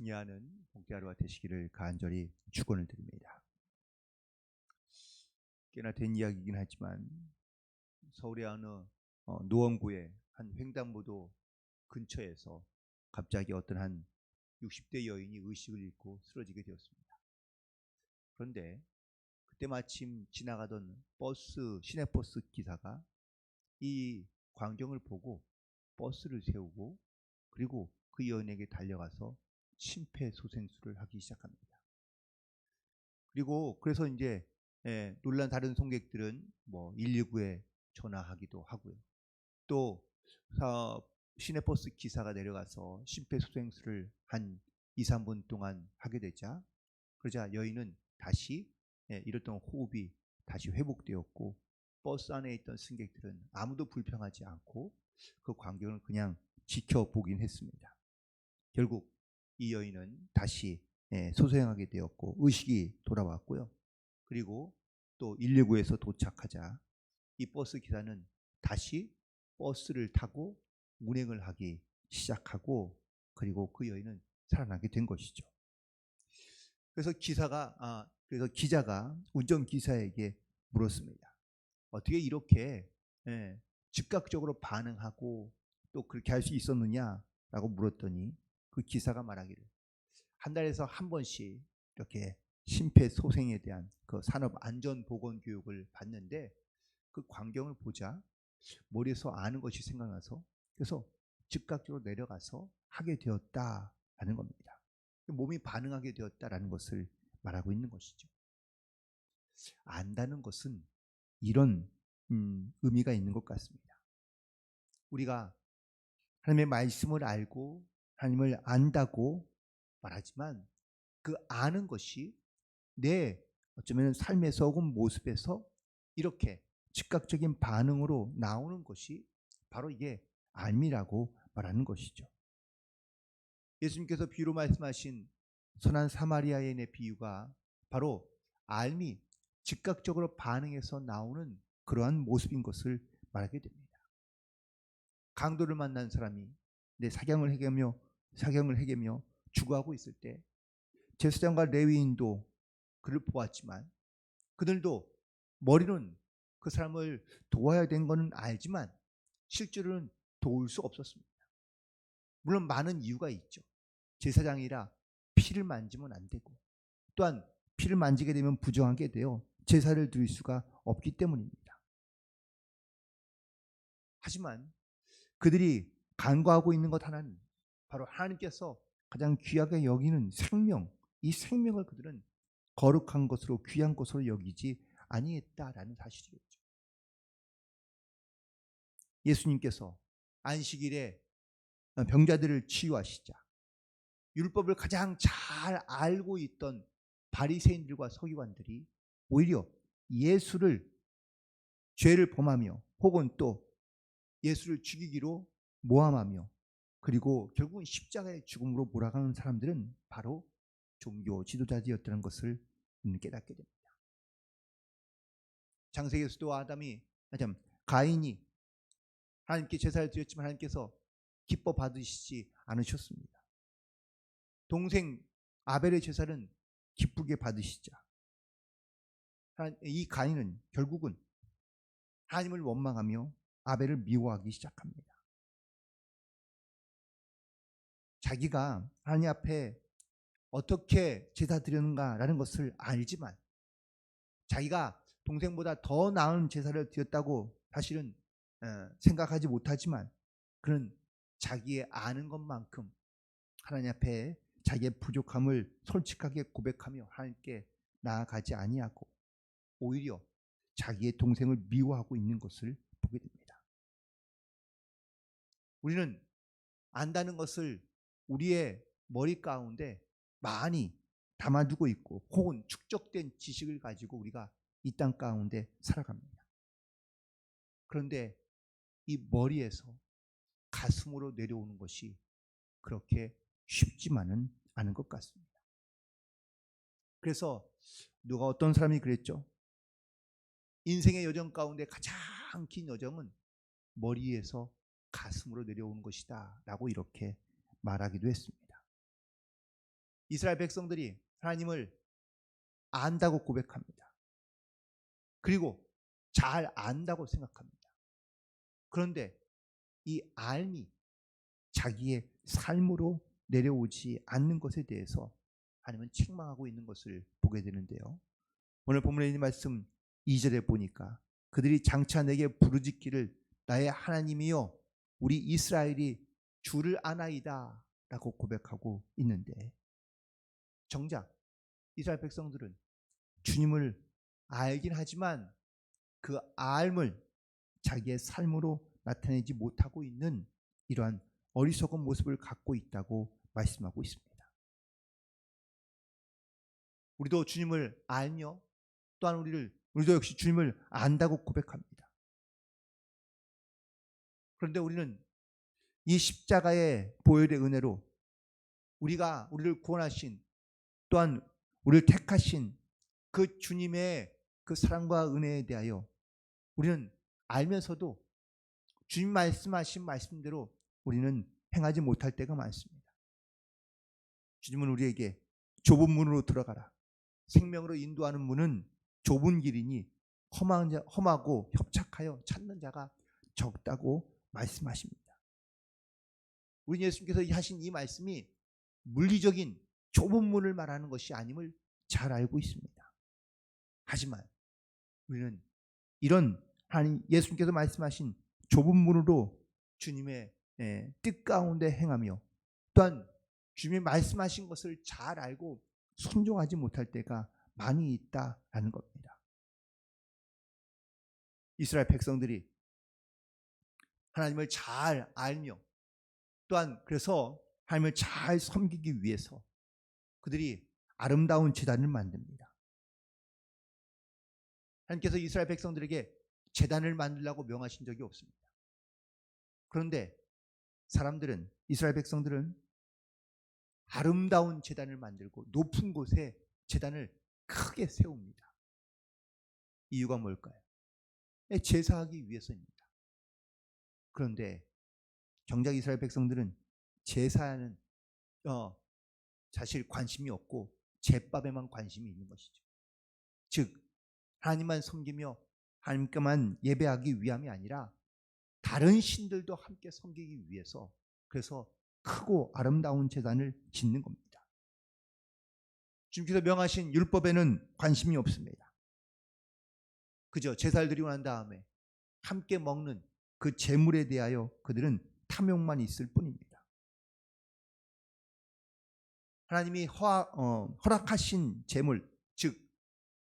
승리하는 복되하루가 되시기를 간절히 축원을 드립니다. 꽤나 된 이야기이긴 하지만 서울의 어느 노원구의 한 횡단보도 근처에서 갑자기 어떤 한 60대 여인이 의식을 잃고 쓰러지게 되었습니다. 그런데 그때 마침 지나가던 시내버스 기사가 이 광경을 보고 버스를 세우고 그리고 그 여인에게 달려가서 심폐소생술을 하기 시작합니다. 그리고 그래서 이제 놀란 다른 승객들은 뭐 119에 전화하기도 하고요. 또 시내버스 기사가 내려가서 심폐소생술을 한 2, 3분 동안 하게 되자 그러자 여인은 다시 잃었던 호흡이 다시 회복되었고 버스 안에 있던 승객들은 아무도 불평하지 않고 그 광경을 그냥 지켜보긴 했습니다. 결국 이 여인은 다시 소생하게 되었고 의식이 돌아왔고요. 그리고 또 119에서 도착하자 이 버스 기사는 다시 버스를 타고 운행을 하기 시작하고 그리고 그 여인은 살아나게 된 것이죠. 그래서 기자가 운전기사에게 물었습니다. 어떻게 이렇게 즉각적으로 반응하고 또 그렇게 할 수 있었느냐라고 물었더니 그 기사가 말하기를 한 달에서 한 번씩 이렇게 심폐소생에 대한 그 산업안전보건교육을 받는데 그 광경을 보자 머리에서 아는 것이 생각나서 그래서 즉각적으로 내려가서 하게 되었다라는 겁니다. 몸이 반응하게 되었다라는 것을 말하고 있는 것이죠. 안다는 것은 이런 의미가 있는 것 같습니다. 우리가 하나님의 말씀을 알고 하나님을 안다고 말하지만 그 아는 것이 내 어쩌면 삶에서 혹은 모습에서 이렇게 즉각적인 반응으로 나오는 것이 바로 이게 알미라고 말하는 것이죠. 예수님께서 비유로 말씀하신 선한 사마리아인의 비유가 바로 알미, 즉각적으로 반응해서 나오는 그러한 모습인 것을 말하게 됩니다. 강도를 만난 사람이 내 사경을 헤매며 죽어가고 있을 때 제사장과 레위인도 그를 보았지만 그들도 머리는 그 사람을 도와야 된 것은 알지만 실제로는 도울 수 없었습니다. 물론 많은 이유가 있죠. 제사장이라 피를 만지면 안 되고 또한 피를 만지게 되면 부정하게 되어 제사를 드릴 수가 없기 때문입니다. 하지만 그들이 간구하고 있는 것 하나는 바로 하나님께서 가장 귀하게 여기는 생명, 이 생명을 그들은 거룩한 것으로 귀한 것으로 여기지 아니했다라는 사실이었죠. 예수님께서 안식일에 병자들을 치유하시자 율법을 가장 잘 알고 있던 바리새인들과 서기관들이 오히려 예수를 죄를 범하며 혹은 또 예수를 죽이기로 모함하며 그리고 결국은 십자가의 죽음으로 몰아가는 사람들은 바로 종교 지도자들이었다는 것을 깨닫게 됩니다. 창세기 수도 가인이 하나님께 제사를 드렸지만 하나님께서 기뻐 받으시지 않으셨습니다. 동생 아벨의 제사는 기쁘게 받으시자 이 가인은 결국은 하나님을 원망하며 아벨을 미워하기 시작합니다. 자기가 하나님 앞에 어떻게 제사 드렸는가라는 것을 알지만 자기가 동생보다 더 나은 제사를 드렸다고 사실은 생각하지 못하지만 그는 자기의 아는 것만큼 하나님 앞에 자기의 부족함을 솔직하게 고백하며 하나님께 나아가지 아니하고 오히려 자기의 동생을 미워하고 있는 것을 보게 됩니다. 우리는 안다는 것을 우리의 머리 가운데 많이 담아두고 있고 혹은 축적된 지식을 가지고 우리가 이 땅 가운데 살아갑니다. 그런데 이 머리에서 가슴으로 내려오는 것이 그렇게 쉽지만은 않은 것 같습니다. 그래서 누가 어떤 사람이 그랬죠. 인생의 여정 가운데 가장 긴 여정은 머리에서 가슴으로 내려오는 것이다 라고 이렇게 말하기도 했습니다. 이스라엘 백성들이 하나님을 안다고 고백합니다. 그리고 잘 안다고 생각합니다. 그런데 이 알미 자기의 삶으로 내려오지 않는 것에 대해서 하나님은 책망하고 있는 것을 보게 되는데요. 오늘 본문에 있는 말씀 2절에 보니까 그들이 장차 내게 부르짖기를 나의 하나님이여 우리 이스라엘이 주를 아나이다 라고 고백하고 있는데, 정작 이스라엘 백성들은 주님을 알긴 하지만 그 알을 자기의 삶으로 나타내지 못하고 있는 이러한 어리석은 모습을 갖고 있다고 말씀하고 있습니다. 우리도 주님을 알며 또한 우리도 역시 주님을 안다고 고백합니다. 그런데 우리는 이 십자가의 보혈의 은혜로 우리를 구원하신, 또한 우리를 택하신 그 주님의 그 사랑과 은혜에 대하여 우리는 알면서도 주님 말씀하신 말씀대로 우리는 행하지 못할 때가 많습니다. 주님은 우리에게 좁은 문으로 들어가라, 생명으로 인도하는 문은 좁은 길이니 험하고 협착하여 찾는 자가 적다고 말씀하십니다. 우리 예수님께서 하신 이 말씀이 물리적인 좁은 문을 말하는 것이 아님을 잘 알고 있습니다. 하지만 우리는 이런 예수님께서 말씀하신 좁은 문으로 주님의 뜻 가운데 행하며 또한 주님이 말씀하신 것을 잘 알고 순종하지 못할 때가 많이 있다라는 겁니다. 이스라엘 백성들이 하나님을 잘 알며 또한 그래서 하나님을 잘 섬기기 위해서 그들이 아름다운 제단을 만듭니다. 하나님께서 이스라엘 백성들에게 제단을 만들라고 명하신 적이 없습니다. 그런데 이스라엘 백성들은 아름다운 제단을 만들고 높은 곳에 제단을 크게 세웁니다. 이유가 뭘까요? 제사하기 위해서입니다. 그런데 정작 이스라엘 백성들은 제사에는 사실 관심이 없고 제밥에만 관심이 있는 것이죠. 즉 하나님만 섬기며 하나님께만 예배하기 위함이 아니라 다른 신들도 함께 섬기기 위해서, 그래서 크고 아름다운 제단을 짓는 겁니다. 주님께서 명하신 율법에는 관심이 없습니다. 그저 제사를 드리고 난 다음에 함께 먹는 그 제물에 대하여 그들은 탐욕만 있을 뿐입니다. 하나님이 허락하신 제물, 즉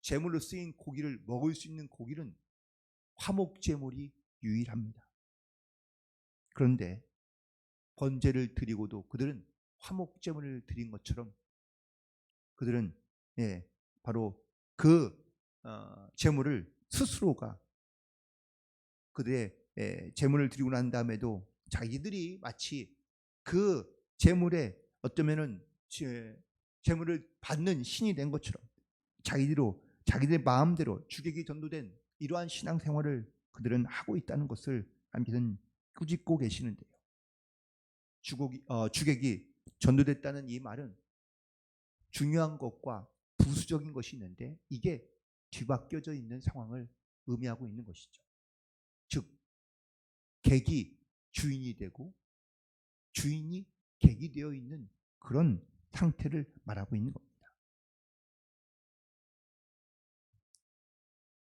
제물로 쓰인 고기를 먹을 수 있는 고기는 화목 제물이 유일합니다. 그런데 번제를 드리고도 그들은 화목 제물을 드린 것처럼 그들은 바로 그 제물을 스스로가 그들의 제물을 드리고 난 다음에도 자기들이 마치 그 제물에 어쩌면은 제물을 받는 신이 된 것처럼 자기들의 마음대로 주객이 전도된 이러한 신앙생활을 그들은 하고 있다는 것을 하나님께서는 꾸짖고 계시는데요. 주객이 전도됐다는 이 말은 중요한 것과 부수적인 것이 있는데 이게 뒤바뀌어져 있는 상황을 의미하고 있는 것이죠. 즉 객이 주인이 되고 주인이 객이 되어 있는 그런 상태를 말하고 있는 겁니다.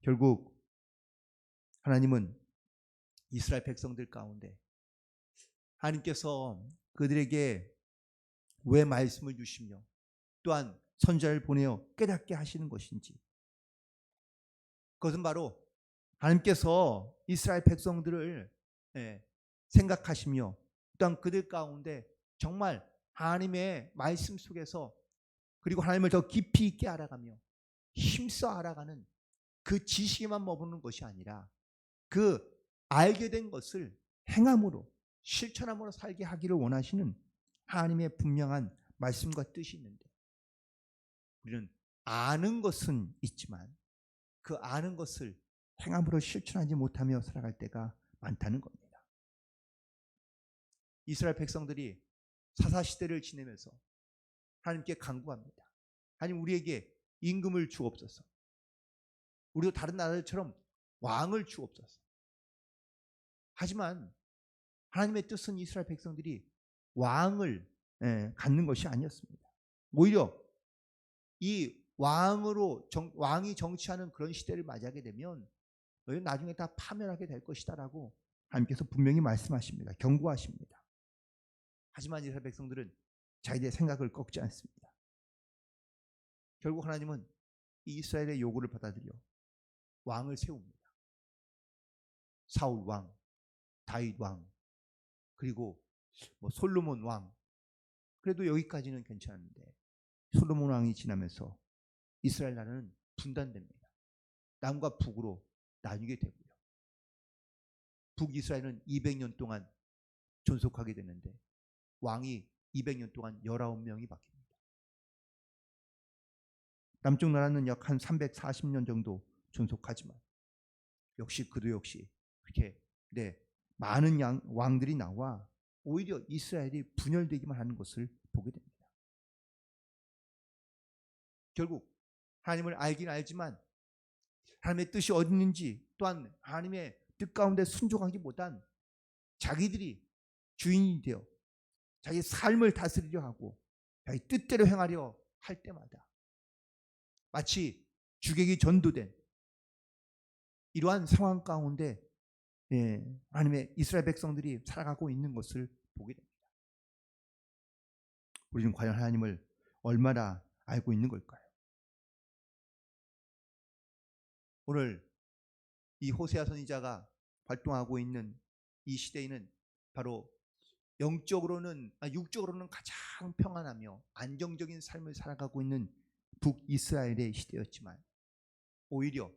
결국 하나님은 이스라엘 백성들 가운데 하나님께서 그들에게 왜 말씀을 주시며 또한 선지자를 보내어 깨닫게 하시는 것인지, 그것은 바로 하나님께서 이스라엘 백성들을 생각하시며 또한 그들 가운데 정말 하나님의 말씀 속에서 그리고 하나님을 더 깊이 있게 알아가며 힘써 알아가는 그 지식에만 머무는 것이 아니라 그 알게 된 것을 행함으로 실천함으로 살게 하기를 원하시는 하나님의 분명한 말씀과 뜻이 있는데, 우리는 아는 것은 있지만 그 아는 것을 행함으로 실천하지 못하며 살아갈 때가 많다는 겁니다. 이스라엘 백성들이 사사시대를 지내면서 하나님께 간구합니다. 하나님 우리에게 임금을 주옵소서. 우리도 다른 나라들처럼 왕을 주옵소서. 하지만 하나님의 뜻은 이스라엘 백성들이 왕을 갖는 것이 아니었습니다. 오히려 이 왕이 정치하는 그런 시대를 맞이하게 되면 너희 나중에 다 파멸하게 될 것이다라고 하나님께서 분명히 말씀하십니다. 경고하십니다. 하지만 이스라엘 백성들은 자기들의 생각을 꺾지 않습니다. 결국 하나님은 이 이스라엘의 요구를 받아들여 왕을 세웁니다. 사울 왕, 다윗 왕, 그리고 솔로몬 왕. 그래도 여기까지는 괜찮은데 솔로몬 왕이 지나면서 이스라엘 나라는 분단됩니다. 남과 북으로 나뉘게 되고요. 북이스라엘은 200년 동안 존속하게 되는데 왕이 200년 동안 19명이 바뀝니다. 남쪽 나라는 약 한 340년 정도 존속하지만 역시 그렇게 많은 왕들이 나와 오히려 이스라엘이 분열되기만 하는 것을 보게 됩니다. 결국 하나님을 알긴 알지만 하나님의 뜻이 어디 있는지 또한 하나님의 뜻 가운데 순종하기보단 자기들이 주인이 되어 자기 삶을 다스리려 하고 자기 뜻대로 행하려 할 때마다 마치 주객이 전도된 이러한 상황 가운데 하나님의 이스라엘 백성들이 살아가고 있는 것을 보게 됩니다. 우리는 과연 하나님을 얼마나 알고 있는 걸까요? 오늘 이 호세아 선지자가 활동하고 있는 이 시대에는 바로 육적으로는 가장 평안하며 안정적인 삶을 살아가고 있는 북이스라엘의 시대였지만 오히려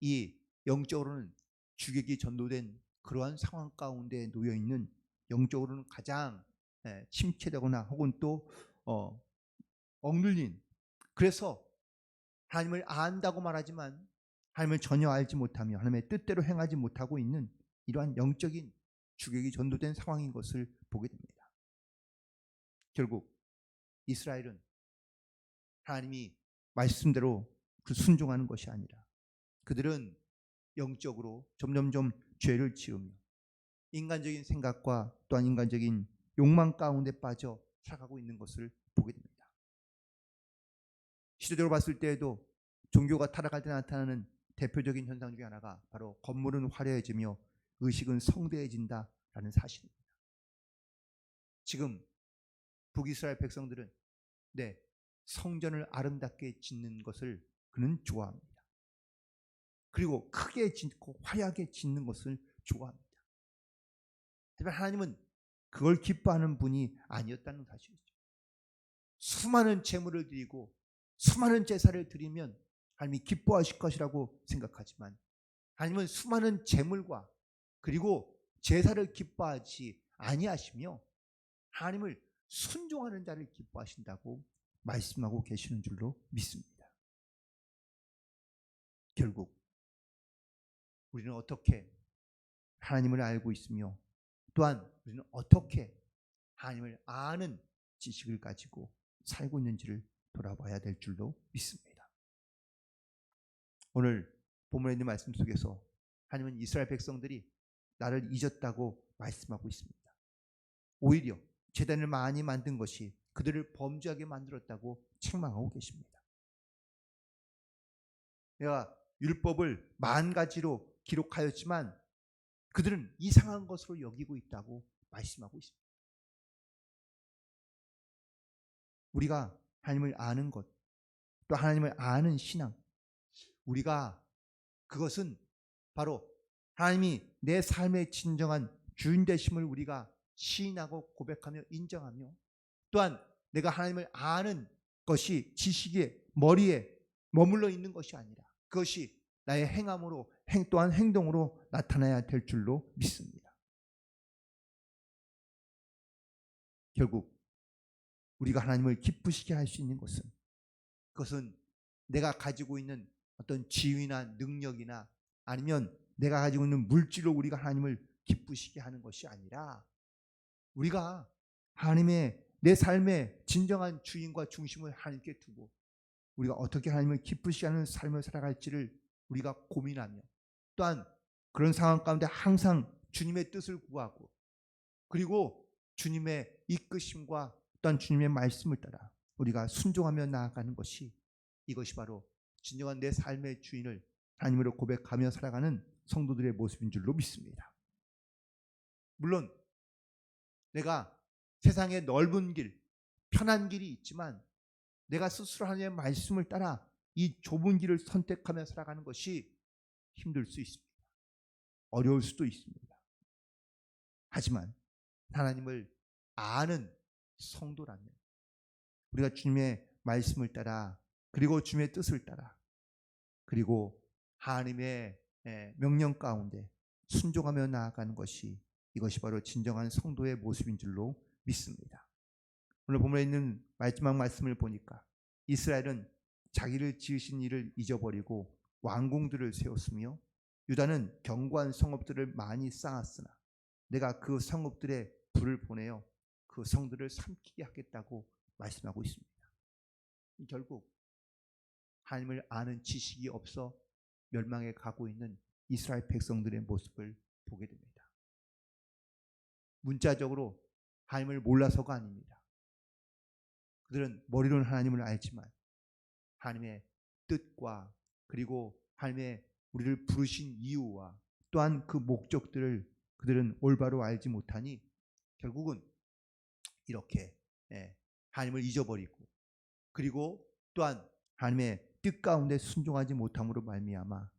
이 영적으로는 주객이 전도된 그러한 상황 가운데 놓여 있는 영적으로는 가장 침체되거나 혹은 또 억눌린, 그래서 하나님을 안다고 말하지만 하나님을 전혀 알지 못하며 하나님의 뜻대로 행하지 못하고 있는 이러한 영적인 주객이 전도된 상황인 것을 보게 됩니다. 결국 이스라엘은 하나님이 말씀대로 순종하는 것이 아니라 그들은 영적으로 점점점 죄를 지으며 인간적인 생각과 또한 인간적인 욕망 가운데 빠져 살아가고 있는 것을 보게 됩니다. 시대적으로 봤을 때에도 종교가 타락할 때 나타나는 대표적인 현상 중에 하나가 바로 건물은 화려해지며 의식은 성대해진다라는 사실입니다. 지금 북이스라엘 백성들은 성전을 아름답게 짓는 것을 그는 좋아합니다. 그리고 크게 짓고 화려하게 짓는 것을 좋아합니다. 하지만 하나님은 그걸 기뻐하는 분이 아니었다는 사실이죠. 수많은 제물을 드리고 수많은 제사를 드리면 하나님이 기뻐하실 것이라고 생각하지만 하나님은 수많은 제물과 그리고 제사를 기뻐하지 아니하시며 하나님을 순종하는 자를 기뻐하신다고 말씀하고 계시는 줄로 믿습니다. 결국 우리는 어떻게 하나님을 알고 있으며 또한 우리는 어떻게 하나님을 아는 지식을 가지고 살고 있는지를 돌아봐야 될 줄로 믿습니다. 오늘 본문에 있는 말씀 속에서 하나님은 이스라엘 백성들이 나를 잊었다고 말씀하고 있습니다. 오히려 제단을 많이 만든 것이 그들을 범죄하게 만들었다고 책망하고 계십니다. 내가 율법을 10,000가지로 기록하였지만 그들은 이상한 것으로 여기고 있다고 말씀하고 있습니다. 우리가 하나님을 아는 것, 또 하나님을 아는 신앙, 우리가 그것은 바로 하나님이 내 삶의 진정한 주인 되심을 우리가 시인하고 고백하며 인정하며 또한 내가 하나님을 아는 것이 지식의 머리에 머물러 있는 것이 아니라 그것이 나의 행함으로 또한 행동으로 나타나야 될 줄로 믿습니다. 결국 우리가 하나님을 기쁘시게 할 수 있는 것은 그것은 내가 가지고 있는 어떤 지위나 능력이나 아니면 내가 가지고 있는 물질로 우리가 하나님을 기쁘시게 하는 것이 아니라 우리가 하나님의 내 삶의 진정한 주인과 중심을 하나님께 두고 우리가 어떻게 하나님을 기쁘시게 하는 삶을 살아갈지를 우리가 고민하며, 또한 그런 상황 가운데 항상 주님의 뜻을 구하고, 그리고 주님의 이끄심과 또한 주님의 말씀을 따라 우리가 순종하며 나아가는 것이, 이것이 바로 진정한 내 삶의 주인을 하나님으로 고백하며 살아가는 성도들의 모습인 줄로 믿습니다. 물론 내가 세상의 넓은 길, 편한 길이 있지만 내가 스스로 하나님의 말씀을 따라 이 좁은 길을 선택하며 살아가는 것이 힘들 수 있습니다. 어려울 수도 있습니다. 하지만 하나님을 아는 성도라면 우리가 주님의 말씀을 따라, 그리고 주님의 뜻을 따라, 그리고 하나님의 명령 가운데 순종하며 나아가는 것이, 이것이 바로 진정한 성도의 모습인 줄로 믿습니다. 오늘 본문에 있는 마지막 말씀을 보니까 이스라엘은 자기를 지으신 이를 잊어버리고 왕궁들을 세웠으며 유다는 견고한 성읍들을 많이 쌓았으나 내가 그 성읍들에 불을 보내어 그 성들을 삼키게 하겠다고 말씀하고 있습니다. 결국 하나님을 아는 지식이 없어 멸망에 가고 있는 이스라엘 백성들의 모습을 보게 됩니다. 문자적으로 하나님을 몰라서가 아닙니다. 그들은 머리로는 하나님을 알지만 하나님의 뜻과, 그리고 하나님의 우리를 부르신 이유와 또한 그 목적들을 그들은 올바로 알지 못하니 결국은 이렇게 하나님을 잊어버리고, 그리고 또한 하나님의 뜻 가운데 순종하지 못함으로 말미암아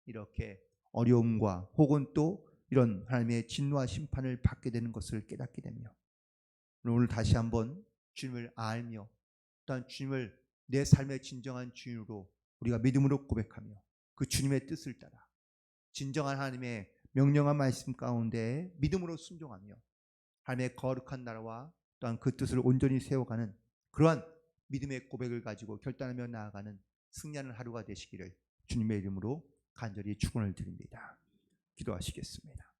이렇게 어려움과 혹은 또 이런 하나님의 진노와 심판을 받게 되는 것을 깨닫게 되며, 오늘 다시 한번 주님을 알며 또한 주님을 내 삶의 진정한 주인으로 우리가 믿음으로 고백하며 그 주님의 뜻을 따라 진정한 하나님의 명령한 말씀 가운데 믿음으로 순종하며 하나님의 거룩한 나라와 또한 그 뜻을 온전히 세워가는 그러한 믿음의 고백을 가지고 결단하며 나아가는 승리하는 하루가 되시기를 주님의 이름으로 간절히 축원을 드립니다. 기도하시겠습니다.